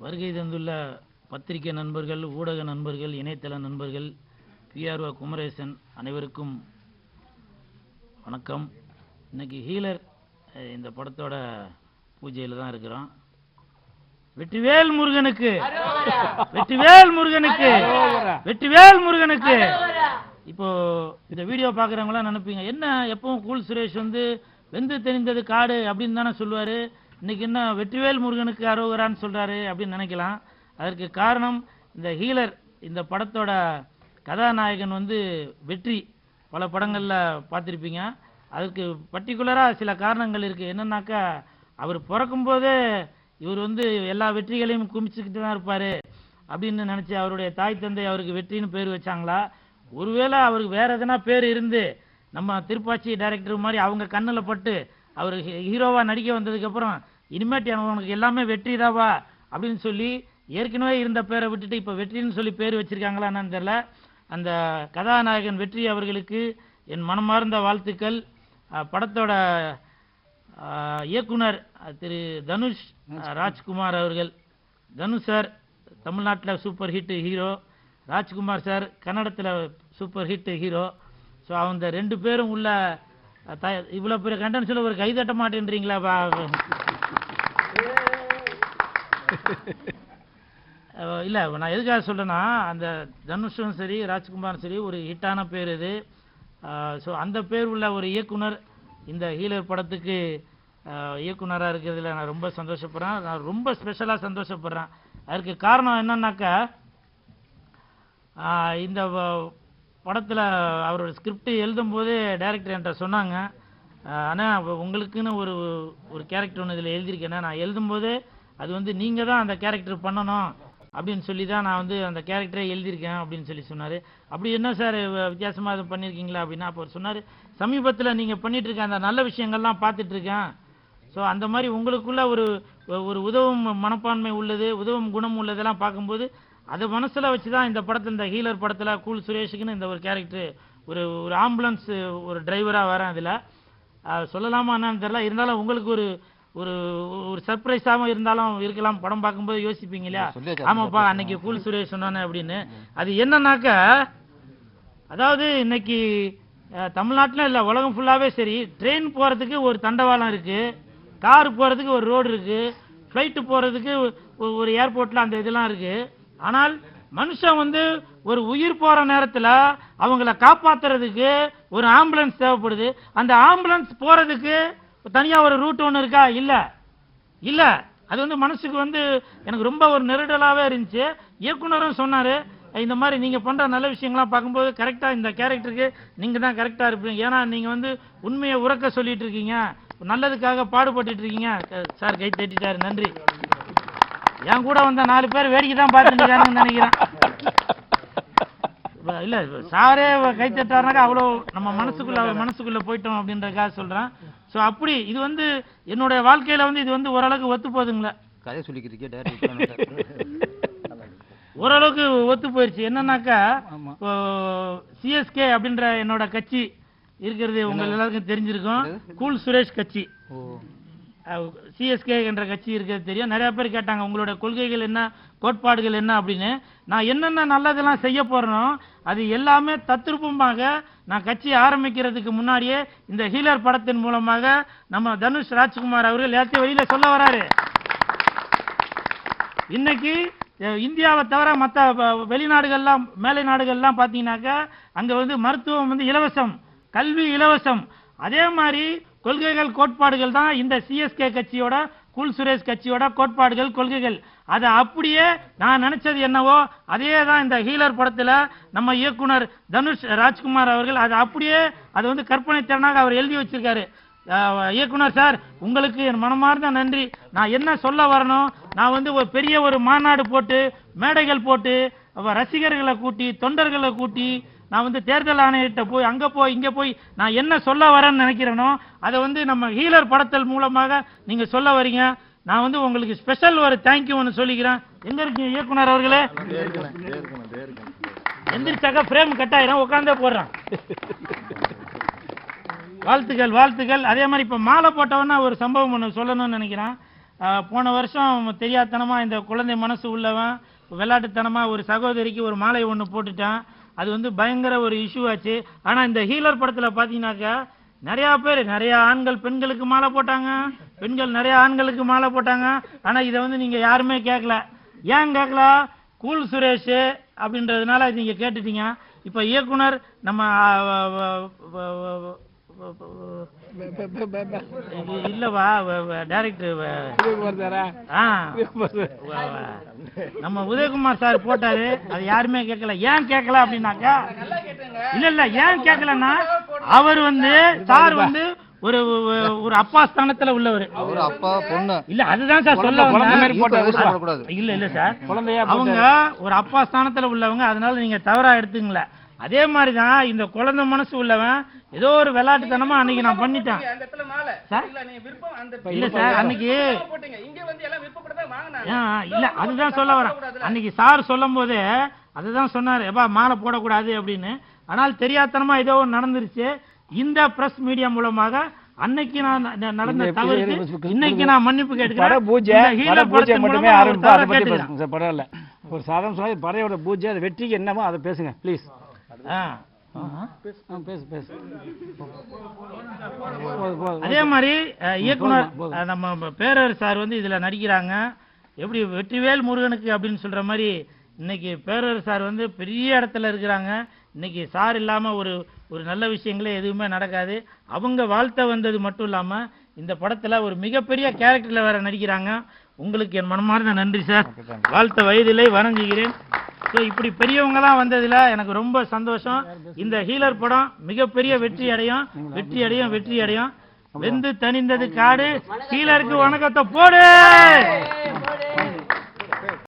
வருகை தந்துள்ள பத்திரிகை நண்பர்கள், ஊடக நண்பர்கள், இணையதள நண்பர்கள், பிஆர்ஓ குமரேசன் அனைவருக்கும் வணக்கம். இன்னைக்கு ஹீலர் இந்த படத்தோட பூஜையில் தான் இருக்கிறோம். வெற்றிவேல் முருகனுக்கு, வெற்றிவேல் முருகனுக்கு, வெற்றிவேல் முருகனுக்கு. இப்போ இந்த வீடியோ பார்க்குறவங்களாம் நினைப்பீங்க, என்ன எப்பவும் கூல் சுரேஷ் வந்து வெந்து தெரிந்தது காடு அப்படின்னு தானே சொல்லுவார், இன்னைக்கு என்ன வெற்றிவேல் முருகனுக்கு அரோகரான்னு சொல்கிறாரு அப்படின்னு நினைக்கலாம். அதற்கு காரணம் இந்த ஹீலர் இந்த படத்தோட கதாநாயகன் வந்து வெற்றி. பல படங்களில் பார்த்துருப்பீங்க. அதுக்கு பர்டிகுலராக சில காரணங்கள் இருக்குது. என்னன்னாக்கா, அவர் பிறக்கும்போதே இவர் வந்து எல்லா வெற்றிகளையும் குமிச்சுக்கிட்டு தான் இருப்பார் அப்படின்னு நினச்சி அவருடைய தாய் தந்தை அவருக்கு வெற்றின்னு பேர் வச்சாங்களா? ஒருவேளை அவருக்கு வேறு எதனா பேர் இருந்து நம்ம திருப்பாச்சி டைரக்டர் மாதிரி அவங்க கண்ணில் பட்டு அவர் ஹீரோவாக நடிக்க வந்ததுக்கப்புறம் இனிமேட்டு அவனுக்கு எல்லாமே வெற்றி தாவா அப்படின்னு சொல்லி ஏற்கனவே இருந்த பேரை விட்டுட்டு இப்போ வெற்றின்னு சொல்லி பேர் வச்சிருக்காங்களா என்னன்னு தெரியல. அந்த கதாநாயகன் வெற்றி அவர்களுக்கு என் மனமார்ந்த வாழ்த்துக்கள். படத்தோட இயக்குனர் திரு தனுஷ் ராஜ்குமார் அவர்கள். தனுஷ் சார் தமிழ்நாட்டில் super hit hero, Rajkumar sir கன்னடத்தில் சூப்பர் ஹிட் ஹீரோ. ஸோ அந்த ரெண்டு பேரும் உள்ள இவ்வளோ பெரிய கண்டென்ட் சொல்ல ஒரு கைதட்ட மாட்டேன்றீங்களா? இல்லை, நான் எதுக்காக சொல்கிறேன்னா, அந்த தனுஷும் சரி ராஜ்குமாரும் சரி ஒரு ஹிட்டான பேர் இது. ஸோ அந்த பேர் உள்ள ஒரு இயக்குனர் இந்த ஹீலர் படத்துக்கு இயக்குனராக இருக்கிறதுல நான் ரொம்ப சந்தோஷப்படுறேன். நான் ரொம்ப ஸ்பெஷலாக சந்தோஷப்படுறேன். அதற்கு காரணம் என்னன்னாக்கா, இந்த படத்தில் அவரோட ஸ்கிரிப்ட் எழுதும்போது டைரக்டர் என்கிட்ட சொன்னாங்க, ஆனால் உங்களுக்குன்னு ஒரு கேரக்டர் ஒன்று இதில் எழுதியிருக்கேன்னா, நான் எழுதும்போது அது வந்து நீங்கள் தான் அந்த கேரக்டர் பண்ணணும் அப்படின்னு சொல்லி தான் நான் வந்து அந்த கேரக்டரை எழுதியிருக்கேன் அப்படின்னு சொல்லி சொன்னார். அப்படி என்ன சார் வித்தியாசமாக இது பண்ணியிருக்கீங்களா அப்படின்னா, அப்போ சொன்னார், சமீபத்தில் நீங்கள் பண்ணிகிட்டு இருக்க அந்த நல்ல விஷயங்கள்லாம் பார்த்துட்ருக்கேன். ஸோ அந்த மாதிரி உங்களுக்குள்ள ஒரு உதவும் மனப்பான்மை உள்ளது, உதவும் குணம் உள்ளதெல்லாம் பார்க்கும்போது அதை மனசில் வச்சு தான் இந்த படத்தில், இந்த ஹீலர் படத்தில் கூல் சுரேஷுக்குன்னு இந்த ஒரு கேரக்டர், ஒரு ஆம்புலன்ஸ் ஒரு டிரைவராக வரேன். அதில் சொல்லலாமா என்னன்னு தெரியல, இருந்தாலும் உங்களுக்கு ஒரு சர்ப்ரைஸாகவும் இருந்தாலும் இருக்கலாம். படம் பார்க்கும்போது யோசிப்பீங்க இல்லையா, ஆமாப்பா அன்னைக்கு கூல் சுரேஷ் சொன்னானே அப்படின்னு. அது என்னன்னாக்கா, அதாவது இன்னைக்கு தமிழ்நாட்டில் இல்லை உலகம் ஃபுல்லாகவே சரி, ட்ரெயின் போகிறதுக்கு ஒரு தண்டவாளம் இருக்குது, கார் போகிறதுக்கு ஒரு ரோடு இருக்குது, ஃப்ளைட்டு போகிறதுக்கு ஒரு ஏர்போர்ட்டில் அந்த இதெல்லாம் இருக்குது. ஆனால் மனுஷன் வந்து ஒரு உயிர் போற நேரத்தில் அவங்கள காப்பாத்துறதுக்கு ஒரு ஆம்புலன்ஸ் தேவைப்படுது. அந்த ஆம்புலன்ஸ் போறதுக்கு தனியா ஒரு ரூட் ஒன்று இருக்கா? இல்ல. அது வந்து மனசுக்கு வந்து எனக்கு ரொம்ப ஒரு நெருடலாவே இருந்துச்சு. இயக்குனரும் சொன்னாரு, இந்த மாதிரி நீங்க பண்ற நல்ல விஷயங்கள்லாம் பார்க்கும்போது கரெக்டா இந்த கேரக்டருக்கு நீங்க தான் கரெக்டா இருப்பீங்க. ஏன்னா நீங்க வந்து உண்மையை உறக்க சொல்லிட்டு இருக்கீங்க, நல்லதுக்காக பாடுபட்டு இருக்கீங்க. சார் கை தட்டிட்டாரு, நன்றி. என் கூட வந்த 4 பேர் வேடிக்கை தான் பார்த்துட்டு நினைக்கிறேன். இல்ல சாரே கை தட்டாருனாக்கா அவ்வளோ நம்ம மனசுக்குள்ள போயிட்டோம் அப்படின்றதுக்காக சொல்றேன். ஸோ அப்படி இது வந்து என்னுடைய வாழ்க்கையில வந்து இது வந்து ஓரளவுக்கு ஒத்து போகுதுங்களா? கதை சொல்லிக்கிறீங்க, ஓரளவுக்கு ஒத்து போயிடுச்சு. என்னன்னாக்கா, சிஎஸ்கே அப்படின்ற என்னோட கட்சி இருக்கிறது உங்க எல்லாருக்கும் தெரிஞ்சிருக்கும். கூல் சுரேஷ் கட்சி, சிஎஸ்கே என்ற கட்சி இருக்கிறது தெரியும். நிறைய பேர் கேட்டாங்க உங்களோட கொள்கைகள் என்ன, கோட்பாடுகள் என்ன அப்படின்னு. நான் என்னென்ன நல்லதெல்லாம் செய்ய போறேனோ அது எல்லாமே தத்ரூபமாக நான் கட்சி ஆரம்பிக்கிறதுக்கு முன்னாடியே இந்த ஹீலர் படத்தின் மூலமாக நம்ம தனுஷ் ராஜ்குமார் அவர்கள் எல்லாத்தையும் வெளியில சொல்ல வராரு. இன்னைக்கு இந்தியாவை தவிர மற்ற வெளிநாடுகள்லாம், மேலை நாடுகள்லாம் பார்த்தீங்கன்னாக்கா அங்க வந்து மருத்துவம் வந்து இலவசம், கல்வி இலவசம். அதே மாதிரி கொள்கைகள் கோட்பாடுகள் தான் இந்த சிஎஸ்கே கட்சியோட, கூல் சுரேஷ் கட்சியோட கோட்பாடுகள் கொள்கைகள். அதை அப்படியே நான் நினைச்சது என்னவோ அதே தான் இந்த ஹீலர் படத்துல நம்ம இயக்குனர் தனுஷ் ராஜ்குமார் அவர்கள் அதை அப்படியே அதை வந்து கற்பனை திறனாக அவர் எழுதி வச்சிருக்காரு. இயக்குனர் சார், உங்களுக்கு என் மனமார்ந்த நன்றி. நான் என்ன சொல்ல வரணும், நான் வந்து ஒரு பெரிய ஒரு மாநாடு போட்டு, மேடைகள் போட்டு, ரசிகர்களை கூட்டி, தொண்டர்களை கூட்டி, நான் வந்து தேர்தல் ஆணையர்கிட்ட போய் அங்க போய் இங்க போய் நான் என்ன சொல்ல வரேன்னு நினைக்கிறேனோ அதை வந்து நம்ம ஹீலர் படத்தல் மூலமாக நீங்க சொல்ல வரீங்க. நான் வந்து உங்களுக்கு ஸ்பெஷல் ஒரு தேங்க்யூ ஒன்று சொல்லிக்கிறேன். எங்க இருக்கீங்க இயக்குனர் அவர்களே? எந்திரிச்சாக்கா பிரேம் கட்டாயிரம், உட்காந்தே போடுறான். வாழ்த்துக்கள். அதே மாதிரி இப்ப மாலை போட்டவனா ஒரு சம்பவம் ஒன்று சொல்லணும்னு நினைக்கிறேன். போன வருஷம் தெரியாதனமா இந்த குழந்தை மனசு உள்ளவன் விளையாட்டுத்தனமா ஒரு சகோதரிக்கு ஒரு மாலை ஒன்று போட்டுட்டான். அது வந்து பயங்கர ஒரு இஷ்யூ ஆச்சு. ஆனா இந்த ஹீலர் படத்துல பாத்தீங்கன்னாக்கா நிறைய பேர் நிறைய ஆண்கள் பெண்களுக்கு மாலை போட்டாங்க, பெண்கள் நிறைய ஆண்களுக்கு மாலை போட்டாங்க. ஆனா இதை வந்து நீங்க யாருமே கேட்கல. ஏன் கேட்கல? கூல் சுரேஷ் அப்படின்றதுனால நீங்க கேட்டுட்டீங்க. இப்ப இயக்குனர் நம்ம இல்லவா டைரக்டர் நம்ம உதயகுமார் சார் போட்டாரு. அது யாருமே கேட்கல. ஏன் கேட்கல அப்படின்னாக்கா இல்ல ஏன் கேட்கலன்னா அவர் வந்து சார் வந்து ஒரு ஒரு அப்பா ஸ்தானத்துல உள்ளவர். அப்பா பொண்ணு இல்ல அதுதான் சார் சொல்ல இல்ல சார் அவங்க ஒரு அப்பா ஸ்தானத்துல உள்ளவங்க. அதனால நீங்க தவறா எடுத்துங்கள. அதே மாதிரிதான் இந்த குழந்தை மனசு உள்ளவன் ஏதோ ஒரு விளையாட்டுத்தனமா அன்னைக்கு நான் பண்ணிட்டேன் இல்ல சார். அன்னைக்கு இல்ல அதுதான் சொல்ல வரேன். அன்னைக்கு சார் சொல்லும் போது அதுதான் சொன்னாரு, எப்பா மாலை போடக்கூடாது அப்படின்னு. ஆனால் தெரியாதனமா ஏதோ நடந்துருச்சு. இந்த பிரஸ் மீடியா மூலமாக அன்னைக்கு நான் நடந்த தவறுக்கு இன்னைக்கு நான் மன்னிப்பு கேட்கிறேன். பரவாயில்ல, ஒரு சாதாரண சொன்னா பறையோட பூஜை அது வெற்றிக்கு என்னமோ அதை பேசுங்க ப்ளீஸ். அதே மாதிரி இயக்குனர் நம்ம பேரர் சார் வந்து இதுல நடிக்கிறாங்க. எப்படி வெற்றிவேல் முருகனுக்கு அப்படின்னு சொல்ற மாதிரி இன்னைக்கு பேரர் சார் வந்து பெரிய இடத்துல இருக்கிறாங்க. இன்னைக்கு சார் இல்லாம ஒரு ஒரு நல்ல விஷயங்களே எதுவுமே நடக்காது. அவங்க வாழ்த்த வந்தது மட்டும் இல்லாம இந்த படத்துல ஒரு மிகப்பெரிய கேரக்டர்ல வேற நடிக்கிறாங்க. உங்களுக்கு என் மனமார்ந்த நன்றி சார். வாழ்த்த வயதிலே வணங்குகிறேன். ஸோ இப்படி பெரியவங்கலாம் வந்ததுல எனக்கு ரொம்ப சந்தோஷம். இந்த ஹீலர் படம் மிகப்பெரிய வெற்றி அடையும், வெற்றி அடையும், வெற்றி அடையும். வெந்து தணிந்தது காடு. ஹீலருக்கு வணக்கத்தை போடு.